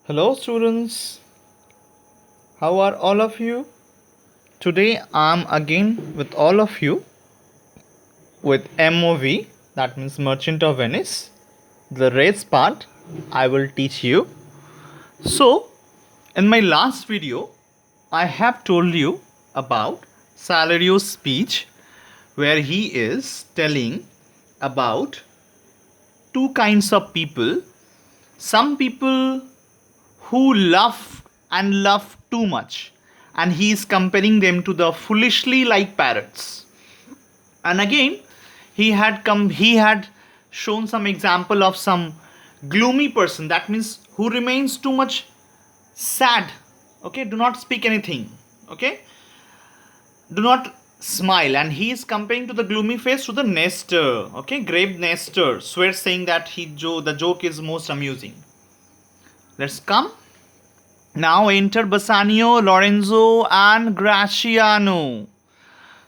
Hello, students. How are all of you? Today I'm again with all of you with MOV, that means Merchant of Venice. The race part I will teach you. So, in my last video, I have told you about Salario's speech where he is telling about two kinds of people. Some people who love too much, and he is comparing them to the foolishly like parrots. And again, he had shown some example of some gloomy person, that means who remains too much sad. Okay, do not speak anything. Okay, do not smile, and he is comparing to the gloomy face to the nester. Okay, grave nester swears, saying that the joke is most amusing. Let's come. Now enter Bassanio, Lorenzo, and Graciano.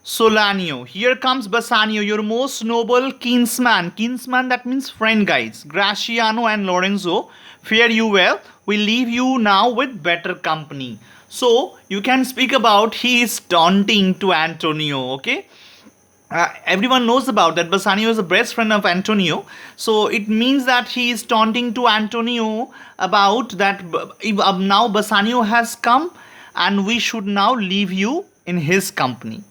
Solanio. Here comes Bassanio, your most noble kinsman. Kinsman, that means friend, guys. Graciano and Lorenzo, fare you well. We leave you now with better company. So, you can speak about he is taunting to Antonio, okay? Everyone knows about that Bassanio is the best friend of Antonio, so it means that he is taunting to Antonio about that now Bassanio has come and we should now leave you in his company.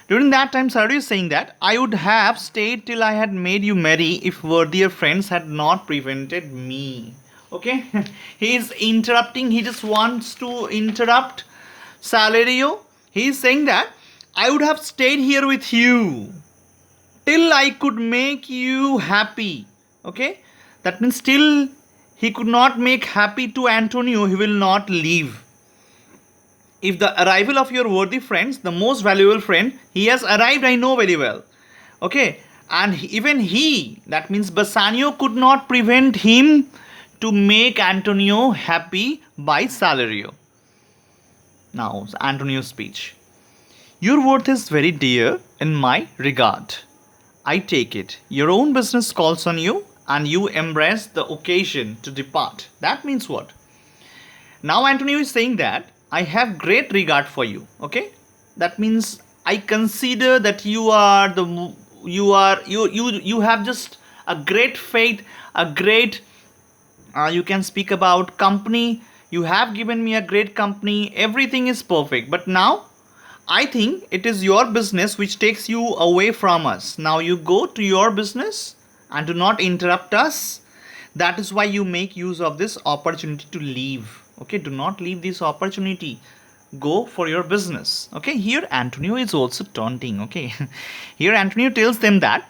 During that time, Salario is saying that I would have stayed till I had made you merry if worthier friends had not prevented me. Okay, he is interrupting, he just wants to interrupt Salario. He is saying that I would have stayed here with you till I could make you happy. Okay, that means till he could not make happy to Antonio, he will not leave. If the arrival of your worthy friends, the most valuable friend, he has arrived, I know very well. Okay, and even he, that means Bassanio, could not prevent him to make Antonio happy by Salario. Now, Antonio's speech. Your worth is very dear in my regard. I take it. Your own business calls on you and you embrace the occasion to depart. That means what? Now Antonio is saying that I have great regard for you. Okay? That means I consider that you have just a great faith, a great you can speak about company. You have given me a great company. Everything is perfect. But now I think it is your business which takes you away from us. Now you go to your business and do not interrupt us. That is why you make use of this opportunity to leave. Okay, do not leave this opportunity. Go for your business. Okay, here Antonio is also taunting. Okay, here Antonio tells them that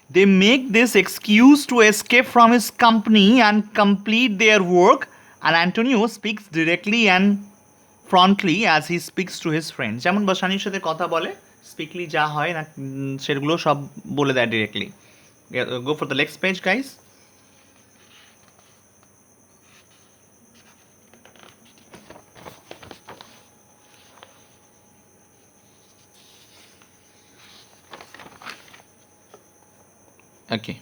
they make this excuse to escape from his company and complete their work, and Antonio speaks directly and frontly as he speaks to his friends. যেমন বাসানির সাথে কথা বলে স্পিকলি যা হয় না সেগুলো সব বলে দেয় directly. Go for the next page, guys. Okay.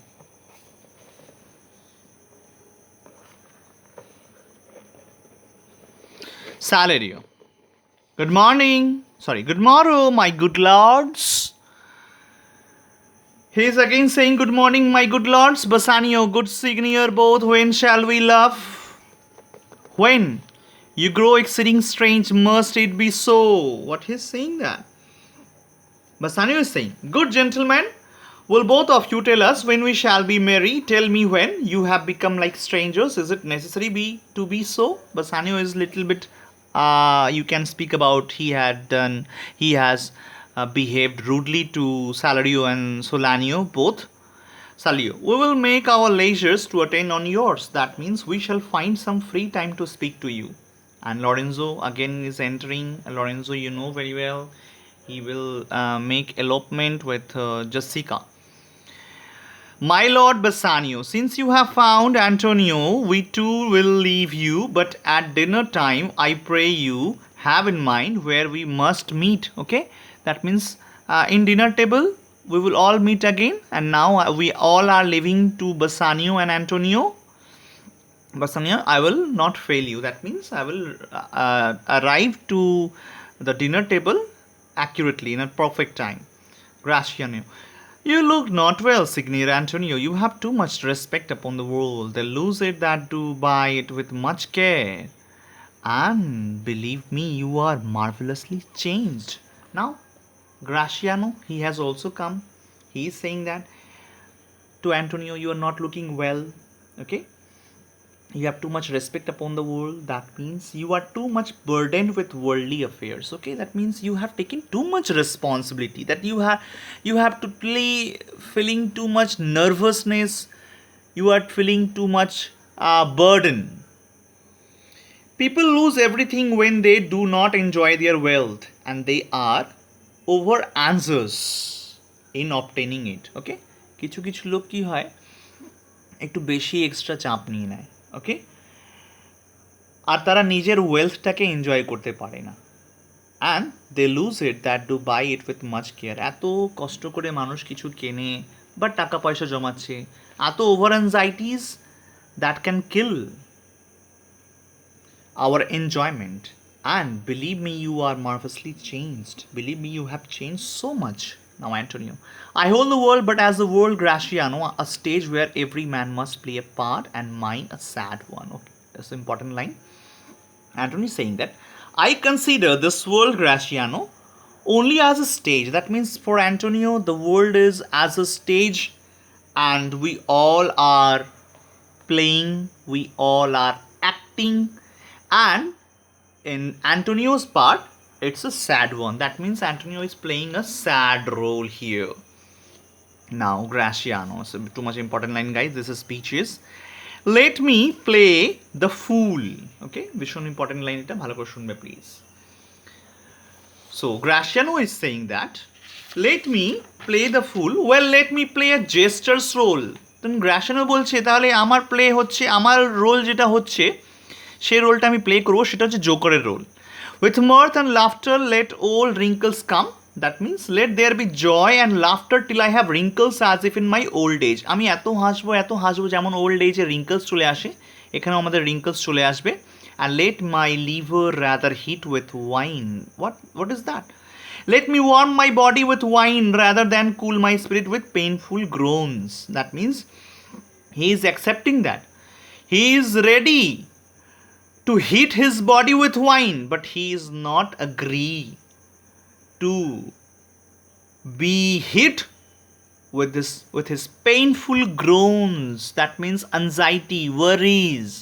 Salario. Good morning. Sorry, good morrow, my good lords. He is again saying, good morning, my good lords. Bassanio, good senior both. When shall we love? When? You grow exceeding strange, must it be so? What he is saying that? Bassanio is saying, good gentlemen, will both of you tell us when we shall be merry? Tell me when you have become like strangers. Is it necessary to be so? Bassanio is little bit you can speak about he has behaved rudely to Salario and Solanio both. Salario, we will make our leisures to attend on yours. That means we shall find some free time to speak to you. And Lorenzo again is entering. Lorenzo, you know very well, he will make elopement with Jessica. My lord Bassanio, since you have found Antonio, we too will leave you, but at dinner time, I pray you have in mind where we must meet. Okay, that means in dinner table we will all meet again, and now we all are leaving to Bassanio and Antonio. Basanya, I will not fail you. That means I will arrive to the dinner table accurately in a perfect time. Graciano, you look not well, Signor Antonio. You have too much respect upon the world. They lose it that do buy it with much care. And believe me, you are marvelously changed. Now, Graciano, he has also come. He is saying that to Antonio, you are not looking well. Okay, you have too much respect upon the world. That means you are too much burdened with worldly affairs. Okay, that means you have taken too much responsibility, that you have to play feeling too much nervousness, you are feeling too much burden. People lose everything when they do not enjoy their wealth, and they are over answers in obtaining it. Okay, কিছু কিছু লোক কি হয় একটু বেশি extra চাপ নিয়ে নেয়। ওকে, আর তারা নিজের ওয়েলথটাকে এনজয় করতে পারে না, and they lose it that do buy it with much care. এত কষ্ট করে মানুষ কিছু কেনে বা টাকা পয়সা জমাচ্ছে, এত over anxieties that can kill our enjoyment. And believe me, you are marvelously changed. Believe me, you have changed so much. Now, Antonio, I hold the world, but as the world, Graciano, a stage where every man must play a part, and mine a sad one. Okay, that's an important line. Antonio is saying that I consider this world, Graciano, only as a stage. That means for Antonio, the world is as a stage, and we all are playing, we all are acting, and in Antonio's part, it's a sad one. That means Antonio is playing a sad role here. Now, Graciano, so too much important line, guys. This is speech is, let me play the fool. Okay, ভীষণ important line এটা, ভালো করে শুনবে please. So Graciano is saying that, let me play the fool. Well, let me play a jester's role. তখন Graciano বলছে তাহলে আমার play হচ্ছে, আমার রোল যেটা হচ্ছে সেই রোলটা আমি প্লে করবো, সেটা হচ্ছে জোকারের role. With mirth and laughter let all wrinkles come. That means let there be joy and laughter till I have wrinkles as if in my old age. আমি এত হাসবো যেমন ওল্ড এজে রিঙ্কলস চলে আসে, এখানেও আমাদের রিঙ্কলস চলে আসবে। And let my liver rather heat with wine. What is that? Let me warm my body with wine rather than cool my spirit with painful groans. That means he is accepting that. He is ready to heat his body with wine, but he is not agree to be hit with his painful groans. That means anxiety, worries.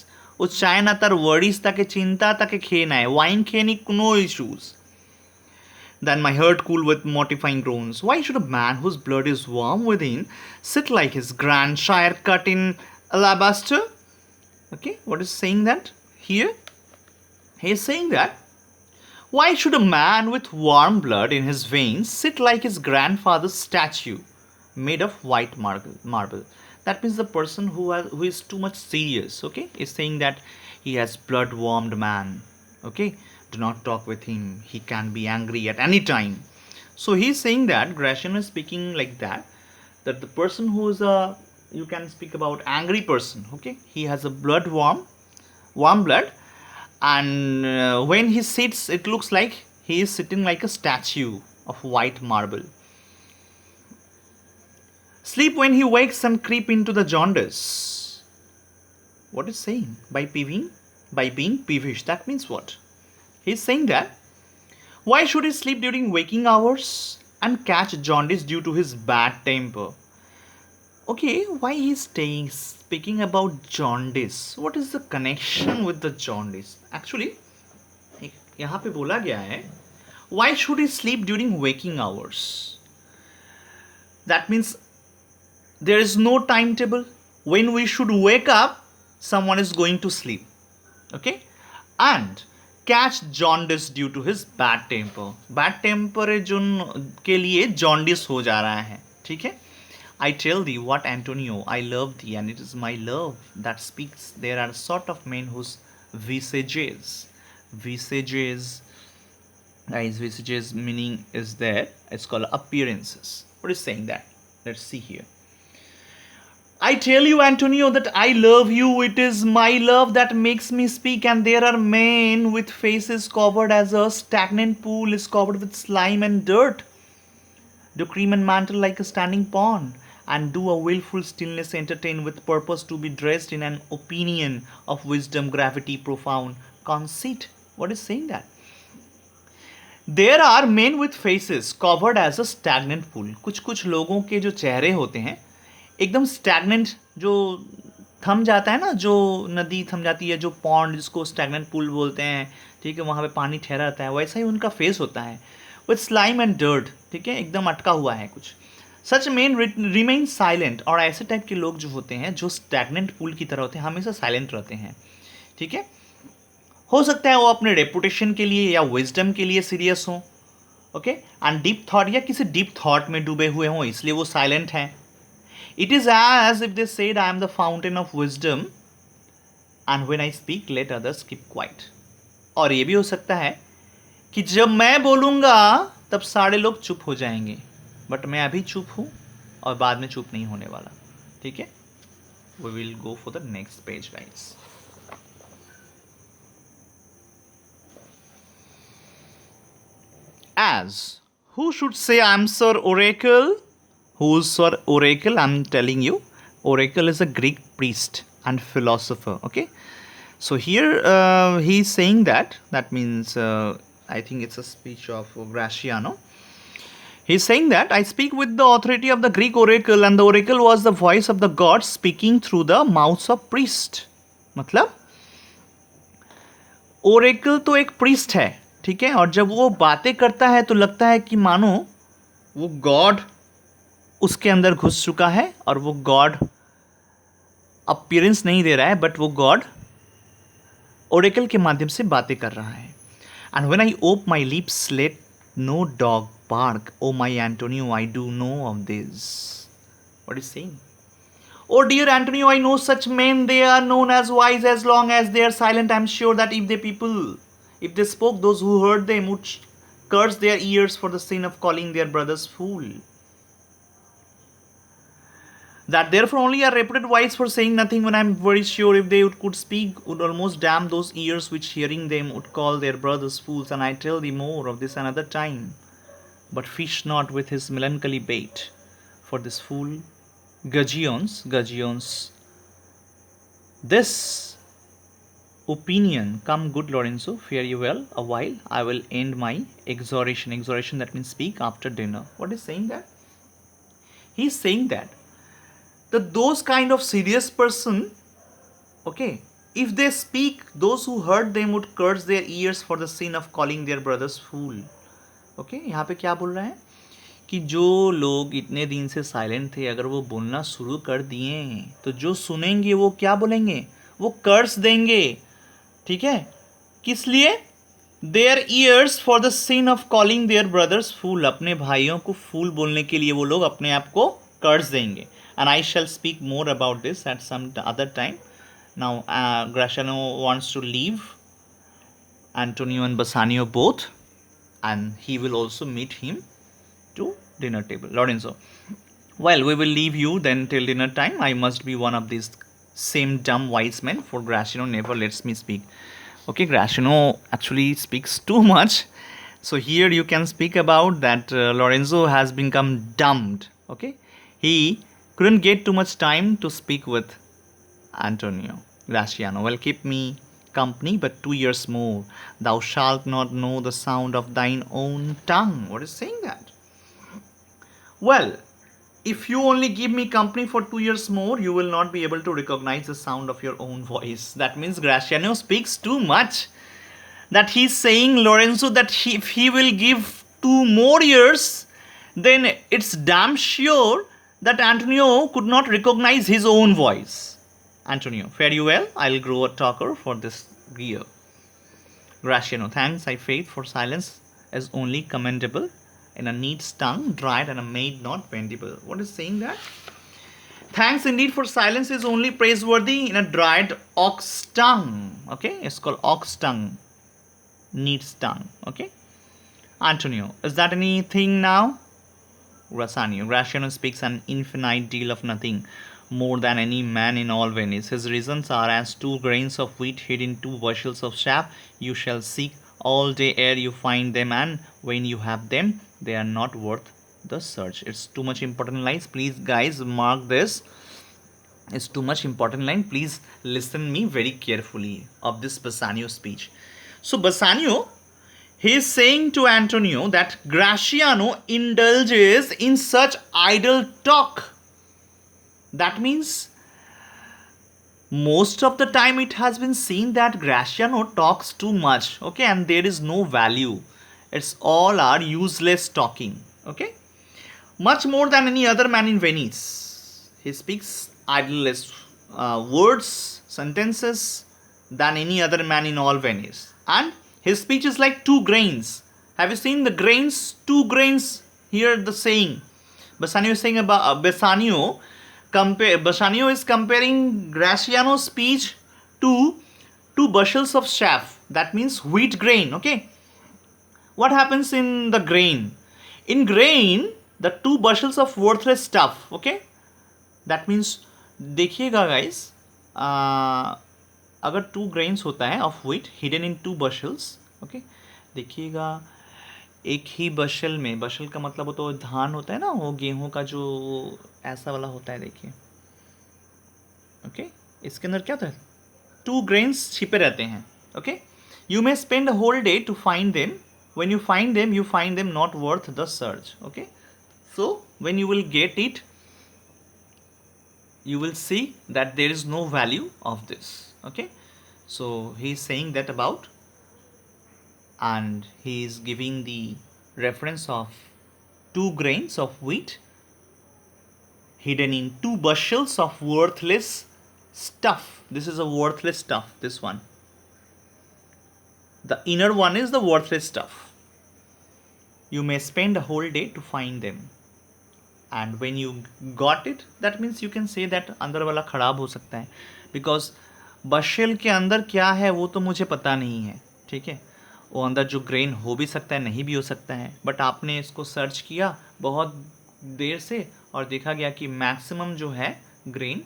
ও চায় না তার worries তাকে চিন্তা তাকে খেয়ে নেয়, wine খেয়ে নি কোনো issues. Then my heart cool with mortifying groans. Why should a man whose blood is warm within sit like his grandsire cut in alabaster? Okay, what is saying that here? He is saying that, why should a man with warm blood in his veins sit like his grandfather's statue made of white marble? That means the person who is too much serious, okay, is saying that he has blood warmed man. Okay, do not talk with him, he can be angry at any time. So he is saying that, Graciano is speaking like that the person who is a, you can speak about angry person, okay, he has a warm blood, and when he sits it looks like he is sitting like a statue of white marble. Sleep when he wakes and creep into the jaundice. What is saying by being peevish? That means what? He is saying that, why should he sleep during waking hours and catch jaundice due to his bad temper? Okay, why he is speaking about jaundice? What is the connection with the jaundice? Actually, यहाँ पे बोला गया है, why should he sleep during waking hours? That means there is no timetable. When we should wake up, someone is going to sleep. Okay, and catch jaundice due to his bad temper. Bad temper के लिए jaundice हो जा रहा है, ठीक है? I tell thee what, Antonio, I love thee, and it is my love that speaks. There are sort of men whose visages, guys, visages meaning is there, it's called appearances. What is saying that? Let's see here. I tell you, Antonio, that I love you. It is my love that makes me speak. And there are men with faces covered as a stagnant pool is covered with slime and dirt. Do cream and mantle like a standing pond, and do a willful stillness entertain with purpose to be dressed in an opinion of wisdom, gravity, profound conceit. What is saying that? There are men with faces covered as a stagnant pool. कुछ कुछ लोगों के जो चेहरे होते हैं एकदम stagnant, जो थम जाता है ना, जो नदी थम जाती है, जो पॉन्ड जिसको स्टैगनेंट पूल बोलते हैं, ठीक है, वहाँ पे पानी ठहरा रहता है, वैसा ही उनका फेस होता है, विथ स्लाइम एंड डर्ट, ठीक है, एकदम अटका हुआ है कुछ. सच मेन रिमेन साइलेंट. और ऐसे टाइप के लोग जो होते हैं जो स्टैगनेंट पूल की तरह होते हैं, हमेशा साइलेंट रहते हैं, ठीक है. हो सकता है वो अपने रेपुटेशन के लिए या विजडम के लिए सीरियस हो, ओके, एंड डीप थॉट या किसी डीप थॉट में डूबे हुए हों, इसलिए वो साइलेंट हैं. It is as if they said, I am the fountain of wisdom, and when I speak, let others keep quiet. और ये भी हो सकता है कि जब मैं बोलूँगा तब सारे लोग चुप हो जाएंगे, बट मैं अभी चुप हूँ और बाद में चुप नहीं होने वाला, ठीक है. We will go for the next page, guys. As who should say, I am Sir Oracle? Who's Sir Oracle? I'm telling you, Oracle is a Greek priest and philosopher. Okay, so here he's saying that means I think it's a speech of Graciano. He's saying that I speak with the authority of the Greek oracle, and the oracle was the voice of the gods speaking through the mouths of priest. मतलब Oracle तो एक priest है, ठीक है, और जब वो बातें करता है तो लगता है कि मानो वो गॉड उसके अंदर घुस चुका है और वो गॉड अपीयरेंस नहीं दे रहा है, बट वो गॉड ओरेकल के माध्यम से बातें कर रहा है. And when I ope my lips let no dog bark, O my Antonio I do know of this. What is saying? Oh dear Antonio, I know such men, they are known as wise as long as they are silent. I am sure that if they spoke, those who heard them would curse their ears for the sin of calling their brothers fool. That therefore only are reputed wise for saying nothing, when I am very sure if they could speak, would almost damn those ears which hearing them would call their brothers fools. And I tell thee more of this another time. But fish not with his melancholy bait, for this fool Gagions, this opinion. Come, good Lorenzo, fare you well. A while I will end my exhortation. Exhortation, that means speak after dinner. What is saying that? He is saying that those kind of serious person, okay, if they speak, those who heard them would curse their ears for the sin of calling their brothers fool. Okay, यहाँ पे क्या बोल रहा है कि जो लोग इतने दिन से साइलेंट थे, अगर वो बोलना शुरू कर दिए तो जो सुनेंगे वो क्या बोलेंगे? वो कर्स देंगे, ठीक है. किस लिए? Their ears for the sin of calling their brothers fool. अपने भाइयों को फूल बोलने के लिए वो लोग अपने आप को कर्स देंगे. And I shall speak more about this at some other time. Now Gratiano wants to leave Antonio and Bassanio both, and he will also meet him to dinner table. Lorenzo, well, we will leave you then till dinner time. I must be one of these same dumb wise men, for Graciano never lets me speak. Okay, Graciano actually speaks too much. So here you can speak about that Lorenzo has become dumbed. Okay, he couldn't get too much time to speak with Antonio. Graciano, well, keep me company but 2 years more. Thou shalt not know the sound of thine own tongue. What is saying that? Well, if you only give me company for 2 years more, you will not be able to recognize the sound of your own voice. That means Graciano speaks too much. That he's saying, Lorenzo, that if he will give 2 more years, then it's damn sure that Antonio could not recognize his own voice. Antonio, fare you well. I'll grow a talker for this year. Graciano, thanks, I faith, for silence is only commendable in a neat's tongue, dried and a maid not vendible. What is saying that? Thanks indeed for silence is only praiseworthy in a dried ox tongue. Okay, it's called ox tongue, neat's tongue. Okay, Antonio, is that anything now? Graciano speaks an infinite deal of nothing. more than any man in all Venice. His reasons are as 2 grains of wheat hid in 2 bushels of chaff. You shall seek all day ere you find them, and when you have them, they are not worth the search. It's too much important lines. Please, guys, mark this. It's too much important line. Please listen me very carefully of this Bassanio speech. So Bassanio, he is saying to Antonio that Gratiano indulges in such idle talk. That means most of the time it has been seen that Gratiano talks too much, okay, and there is no value. It's all our useless talking, okay. Much more than any other man in Venice, he speaks idleless words, sentences than any other man in all Venice. And his speech is like 2 grains. Have you seen the grains? 2 grains. Here the saying. Bassanio is saying about Bassanio is comparing Gratiano's speech to 2 bushels of chaff. That means wheat grain. Okay. What happens in the grain? In grain, the 2 bushels of worthless stuff. Okay. That means देखिएगा guys, अगर 2 grains होता है of wheat hidden in 2 bushels, okay, देखिएगा एक ही बशल में, बशल का मतलब वो तो धान होता है ना, वो गेहूं का जो ऐसा वाला होता है, देखिए, ओके, इसके अंदर क्या होता है, 2 grains छिपे रहते हैं, okay. You may spend a whole day to find them, when you find them not worth the search, okay. So when you will get it, you will see that there is no value of this, okay. So he is saying that about, and he is giving the reference of 2 grains of wheat hidden in 2 bushels of worthless stuff. This is a worthless stuff, this one. The inner one is the worthless stuff. You may spend a whole day to find them, and when you got it, that means you can say that अंदर वाला खराब हो सकता है, because बशेल के अंदर क्या है वो तो मुझे पता नहीं है, ठीक है. वो अंदर जो ग्रेन हो भी सकता है, नहीं भी हो सकता है, बट आपने इसको सर्च किया बहुत देर से और देखा गया कि मैक्सिमम जो है ग्रेन,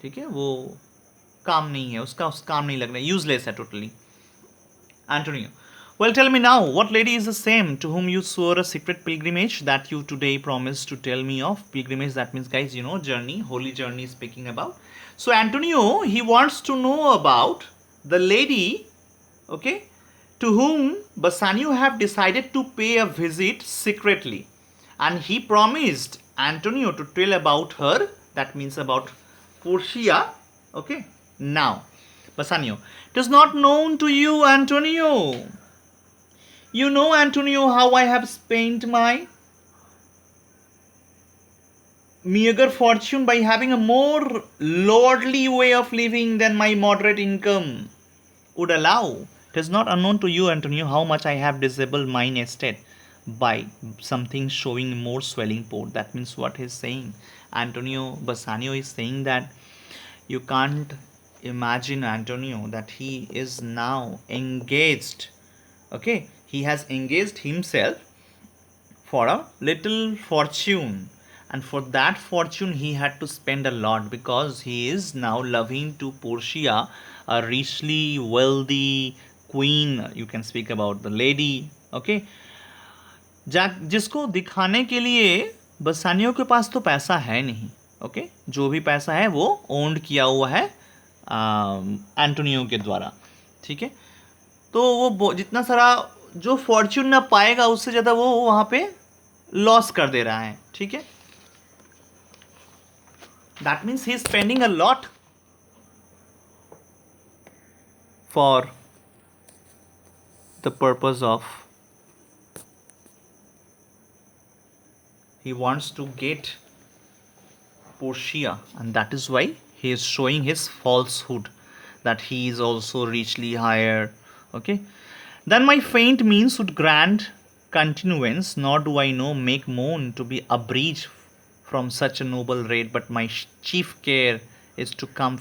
ठीक है, वो काम नहीं है, उसका काम नहीं लग रहा है, यूजलेस है totally. Antonio, well, tell me now, what lady is the same to whom you swore a secret pilgrimage that you today promised to tell me of? Pilgrimage, that means, guys, you know, journey, holy journey is speaking about. So Antonio, he wants to know about the lady, okay, to whom Bassanio have decided to pay a visit secretly, and he promised Antonio to tell about her, that means about Portia, okay. Now Bassanio, it is not known to you, Antonio. You know, Antonio, how I have spent my meager fortune by having a more lordly way of living than my moderate income would allow. It is not unknown to you, Antonio, how much I have disabled mine estate by something showing more swelling port. That means what he's saying. Bassanio is saying that you can't imagine, Antonio, that he is now engaged, okay, he has engaged himself for a little fortune, and for that fortune he had to spend a lot, because he is now loving to Portia, a richly wealthy queen, you can speak about the lady, okay, जिसको दिखाने के लिए बसानियों के पास तो पैसा है नहीं, okay, जो भी पैसा है वो ओन्ड किया हुआ है एंटोनियो के द्वारा, ठीक है. तो वो जितना सारा जो फॉर्च्यून ना पाएगा उससे ज़्यादा वो वहाँ पे लॉस कर दे रहा है, ठीक है. That means he is spending a lot for the purpose of he wants to get Portia, and that is why he is showing his falsehood, that he is also richly higher, okay. Then my faint means would grant continuance, nor do I know make moan to be abridged from such a noble rate, but my chief care is to come